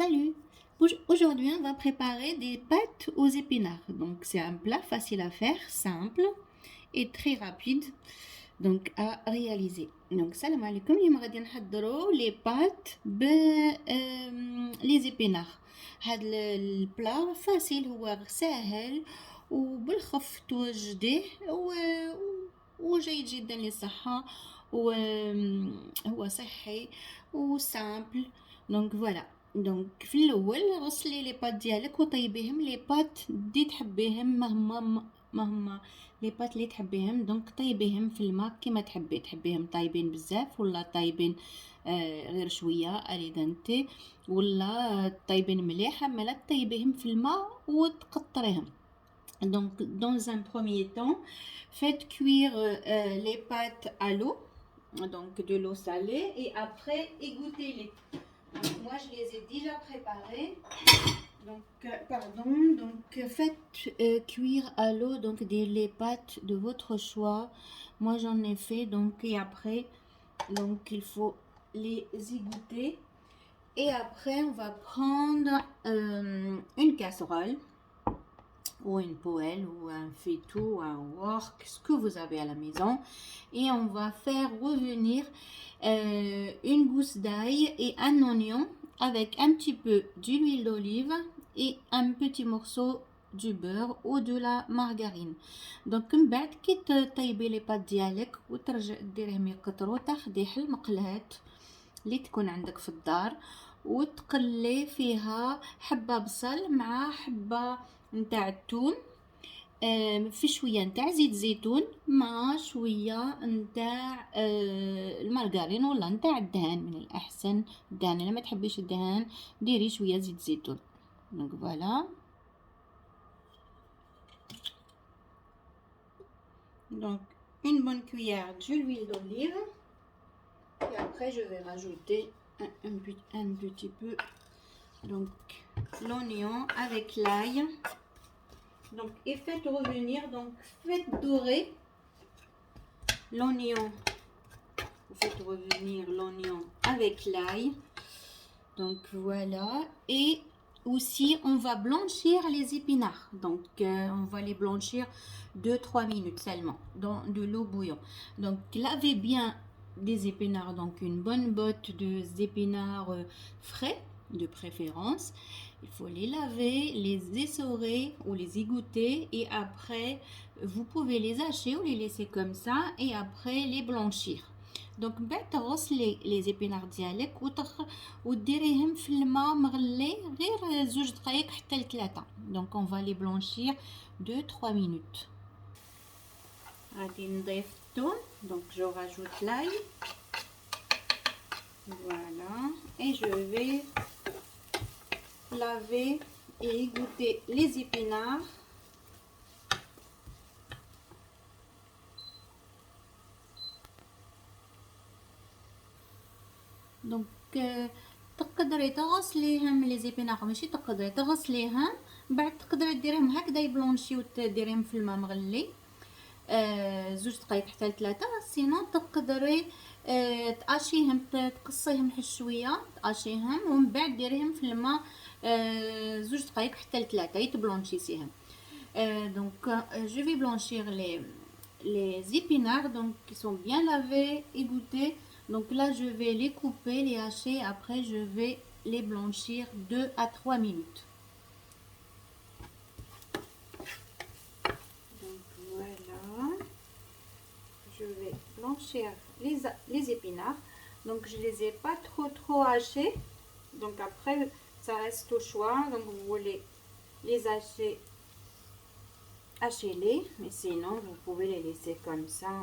Salut! Aujourd'hui, on va préparer des pâtes aux épinards. Donc, c'est un plat facile à faire, simple et très rapide donc à réaliser. Donc, salam alaikum, اليوم غادي نحضروا les pâtes les épinards. هذا البلا فاسيل هو سهل وبالخف توجديه وجيد جدا للصحة وهو صحي وسامبل. دونك فوالا دونك في الاول غسلي لي بات ديالك وطيبيهم لي بات دي تحبيهم مهما لي بات اللي تحبيهم. دونك طيبيهم في الماء كما تحبيهم طايبين بزاف ولا طايبين غير شويه اليدنتي ولا طايبين مليح. اما طيبيهم في الماء وتقطريهم. Donc, dans un premier temps, faites cuire les pâtes à l'eau, donc de l'eau salée, et après égouttez-les. Donc, moi, je les ai déjà préparées. Donc, faites cuire à l'eau donc les pâtes de votre choix. Moi, j'en ai fait donc et après, donc il faut les égoutter. Et après, on va prendre une casserole ou une poêle ou un faitout ou un wok, ce que vous avez à la maison, et on va faire revenir une gousse d'ail et un oignon avec un petit peu d'huile d'olive et un petit morceau du beurre ou de la margarine. Donc من بعد كي طيبي لي بات ديالك وترجع ديريهم يقطروا تاخدي حل مقلات اللي تكون عندك في الدار وتقلي فيها حبه بصل مع حبه نتاع الثوم في شويه نتاع زيت زيتون مع شويه نتاع المارغرين ولا نتاع الدهان. من الاحسن الدهان، انا ما تحبيش الدهان ديري شويه زيت زيتون. دونك فوالا. Donc une bonne cuillère d'huile d'olive et après je vais rajouter un petit peu donc l'oignon avec l'ail. Donc et faites revenir, donc faites dorer l'oignon. Vous faites revenir l'oignon avec l'ail. Donc voilà. Et aussi on va blanchir les épinards. Donc on va les blanchir 2-3 minutes seulement dans de l'eau bouillante. Donc lavez bien des épinards, donc une bonne botte d'épinards frais de préférence. Il faut les laver, les essorer ou les égoutter et après vous pouvez les hacher ou les laisser comme ça et après les blanchir. Donc بعد تغسلي les épinards ديالك وديريهم في الماء مغلي غير 2 دقائق حتى ل3. Donc on va les blanchir 2-3 minutes. غادي نضيف الثوم. Donc je rajoute l'ail. Voilà. Et je vais laver et égoutter les épinards. Donc تقدري تغسليهم لي زيبينار ماشي تقدري تغسليهم بعد تقدري ديريهم هكذا يبلونشي وتديريهم في الماء مغلي 2 دقائق حتى ل3. سينو تقدري تقشيهم تقصيهم شويه تقشيهم ومن بعد ديريهم في الماء 2 دقائق حتى ل3 يتبلونشيسيهم. Donc je vais blanchir les épinards donc qui sont bien lavés, égouttés. Donc là je vais les couper, les hacher, après je vais les blanchir 2-3 minutes. Donc voilà, je vais blanchir les épinards. Donc je les ai pas trop hachés. Donc après ça reste au choix. Donc vous voulez les hacher, hachez-les, mais sinon vous pouvez les laisser comme ça.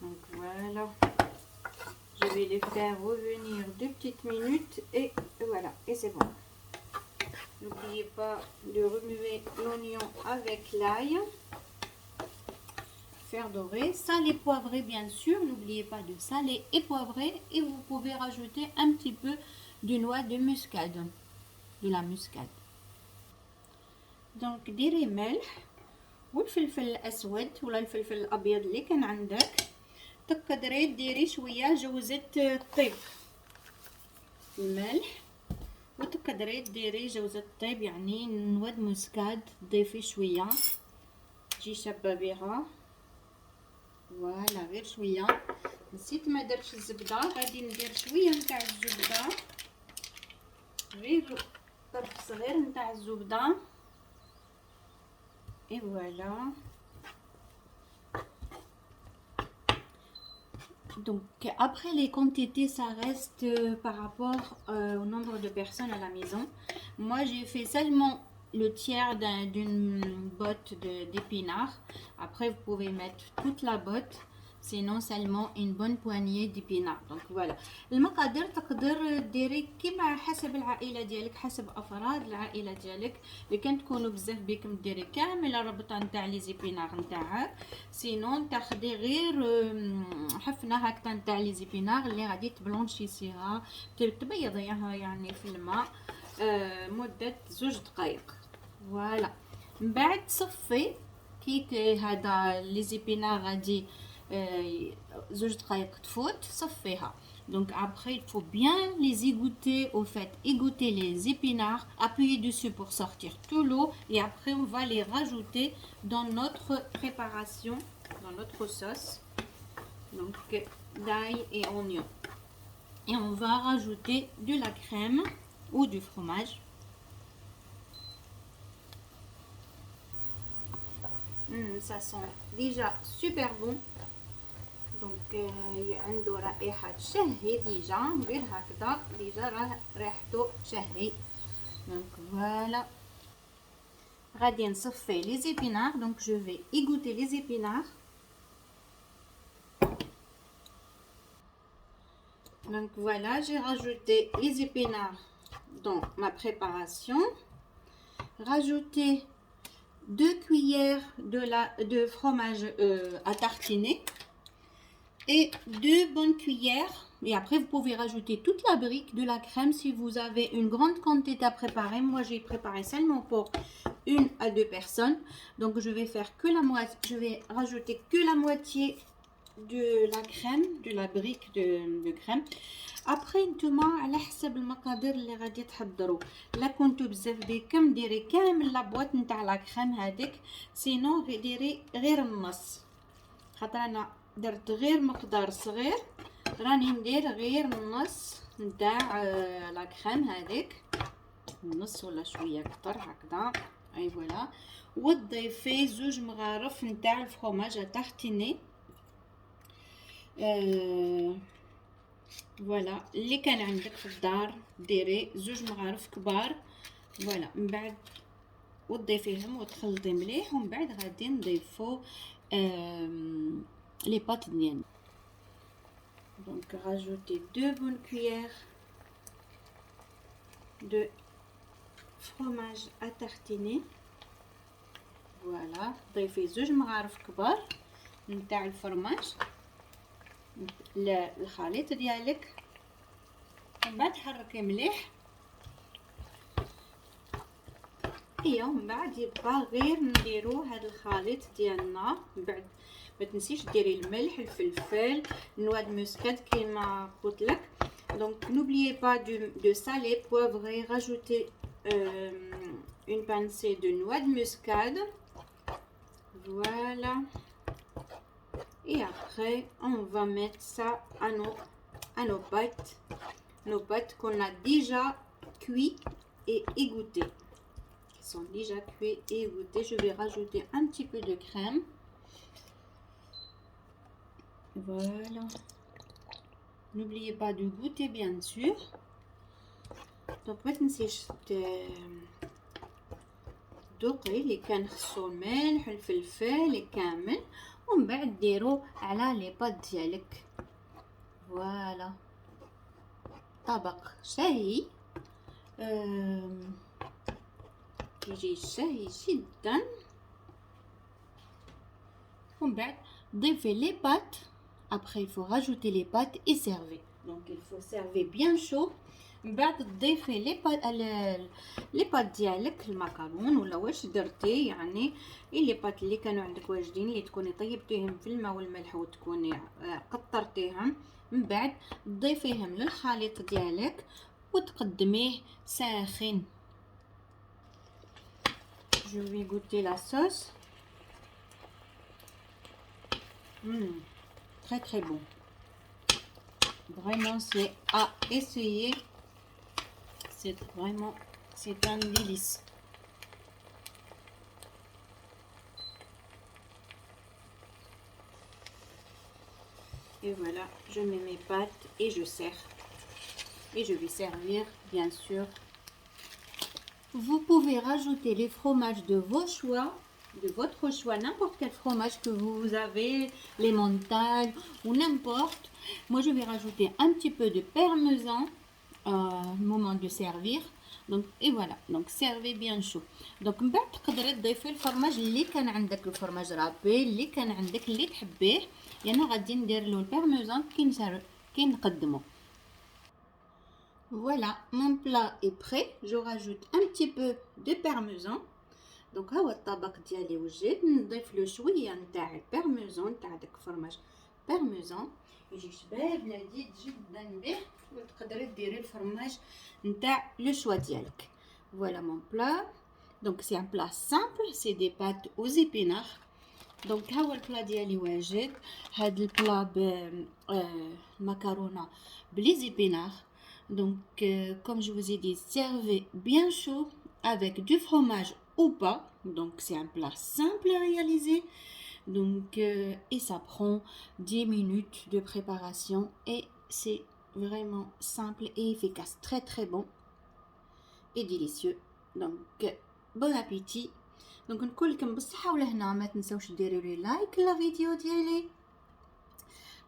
Donc voilà. Je vais les faire revenir 2 petites minutes et voilà, et c'est bon. N'oubliez pas de remuer l'oignon avec l'ail. Faire dorer, saler, poivrer bien sûr. N'oubliez pas de saler et poivrer et vous pouvez rajouter un petit peu de noix de muscade, de la muscade. Donc ديري ملح والفلفل الاسود ولا الفلفل الابيض اللي كان عندك. تقدري ديري شويه جوزة الطيب الملح تقدري ديري جوز الطيب يعني نواد مسكاد تضيفي شويه تجي شابه بها. فوالا غير شويه. نسيت ما درتش الزبده، غادي ندير شويه نتاع الزبده، غير طرف صغير نتاع الزبده. اي فوالا. Donc après les quantités ça reste par rapport au nombre de personnes à la maison. Moi j'ai fait seulement le tiers d'une botte d'épinards. Après vous pouvez mettre toute la botte, sinon seulement une bonne poignée d'épinards. Donc voilà. المقادير تقدر ديري كيما حسب العائله ديالك، حسب افراد العائله ديالك. اللي كان تكونوا بزاف بكم ديري كامل الربطه نتاع لي زيبينار نتاعك، سينون تاخدي غير حفنه هكذا نتاع لي زيبينار اللي غادي تبلونشيسيها، تبيضيها يعني في الماء مده 2 دقائق. فوالا. من بعد تصفي كي هذا لي زيبينار غادي 2 دقائق تفوت صفيها. Donc après il faut bien les égoutter, au fait égoutter les épinards, appuyer dessus pour sortir tout l'eau et après on va les rajouter dans notre préparation, dans notre sauce. Donc d'ail et oignon. Et on va rajouter de la crème ou du fromage. Ça sent déjà super bon. دونك عنده رائحه تشهي ديجا، غير هكذا ديجا راه ريحته تشهي. دونك فوالا. غادي نصفي لي زيبينار. دونك جو في égoutter les épinards. Donc voilà, j'ai rajouté les épinards dans ma préparation. Rajouter 2 cuillères de fromage à tartiner et 2 bonnes cuillères, et après vous pouvez rajouter toute la brique de la crème si vous avez une grande quantité à préparer. Moi j'ai préparé seulement pour 1 à 2 personnes, donc je vais faire que la moitié, je vais rajouter que la moitié de la crème, de la brique de crème. Après نتوما على حسب المقادير اللي غادي تحضروا. لا كنتو بزاف بكم ديري كامل لابواط نتاع لا كريم هذيك، سينو ديري غير النص، خاطر انا درت غير مقدار صغير، راني ندير غير النص نتاع لا كريم هذيك، النص ولا شويه اكثر هكذا. اي فوالا. وتضيفي 2 مغارف نتاع الفرomage تارتيني. فوالا اللي كان عندك في الدار ديري 2 مغارف كبار. فوالا. من بعد وتضيفيهم وتخلطي مليح، ومن بعد غادي نضيفو les pâtes ديالنا. Donc rajoutez 2 bonnes cuillères de fromage à tartiner. Voilà. ضيفي 2 مغارف كبار نتاع الفرماج الخليط ديالك، ومن بعد حركي مليح. ومن بعد يبقى غير نديرو هذا الخليط ديالنا. من بعد ما تنسيش ديري الملح، الفلفل، نواد مسكاد كيما قلت لك. Donc n'oubliez pas de saler, poivrer, rajouter une pincée de noix de muscade. Voilà. Et après on va mettre ça à nos pâtes qu'on a déjà cuit et égouttées, qui sont déjà cuits et égouttées. Je vais rajouter un petit peu de crème. Voilà. N'oubliez pas de goûter bien sûr. Donc ما تنسيش دوقي اللي كان خصو الملح الفلفل كامل، ومن بعد ديرو على لي باد ديالك. فوالا. طبق شهي يجي شهي جدا. ومن بعد ضيفي لي بات. Après il faut rajouter les pâtes et servir. Donc il faut servir bien chaud. من بعد تضيفي لي بات ديالك المكرون ولا واش درتي، يعني لي بات اللي كانوا عندك واجدين اللي تكوني طيبتيهم في الماء والملح وتكوني قطرتيهم. من بعد تضيفيهم للخليط ديالك وتقدميه ساخن. Je vais goûter la sauce. Très très bon. Vraiment, c'est à essayer. C'est vraiment, c'est un délice. Et voilà, je mets mes pâtes et je sers. Et je vais servir, bien sûr. Vous pouvez rajouter les fromages de vos choix, de votre choix, n'importe quel fromage que vous avez, les montagnes ou n'importe. Moi, je vais rajouter un petit peu de parmesan au moment de servir. Donc, et voilà, donc servez bien chaud. Donc من بعد تقدري تضيفي الفرماج اللي كان عندك، الفرماج رابي اللي كان عندك اللي تحبيه. يعني غادي ندير له البارميزان كي نقدمه. Voilà, mon plat est prêt. Je rajoute un petit peu de parmesan. Donc ها هو الطبق ديالي وجد. نضيف له شويه نتاع البارميزان تاع داك الفرماج بارميزان يجي شباب لذيذ جدا به. وتقدري ديري الفرماج نتاع لو شوا ديالك. Voilà mon plat. Donc c'est un plat simple, c'est des pâtes aux épinards. Donc ها هو البلا ديالي واجد. هاد البلا macarona بلي épinards. Donc comme je vous ai dit, servez bien chaud avec du fromage ou pas. Donc c'est un plat simple à réaliser. Donc et ça prend 10 minutes de préparation et c'est vraiment simple et efficace, très très bon et délicieux. Donc bon appétit. دونك نقول لكم بالصحه ولهنا، ما تنسوش ديروا لي لايك للفيديو ديالي.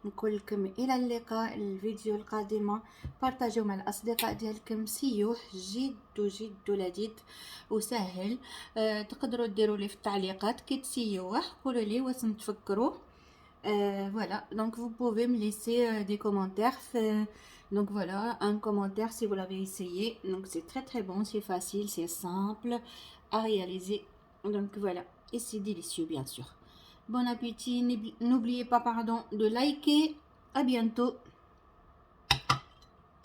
نقول لكم الى اللقاء الفيديو القادمه. بارطاجيو مع الاصدقاء ديالكم، سيوح جد جد لذيذ وسهل. تقدروا ديروا لي في التعليقات كي تسيوه، قولوا لي واش تفكروا. Voilà, donc vous pouvez me laisser des commentaires. Donc voilà, un commentaire si vous l'avez essayé. Donc c'est très très bon, c'est facile, c'est simple à réaliser. Donc voilà, et c'est délicieux bien sûr. Bon appétit, n'oubliez pas de liker. À bientôt.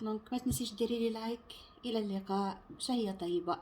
Donc ما تنسيش ديري لي لايك. إلى اللقاء، شهية طيبة.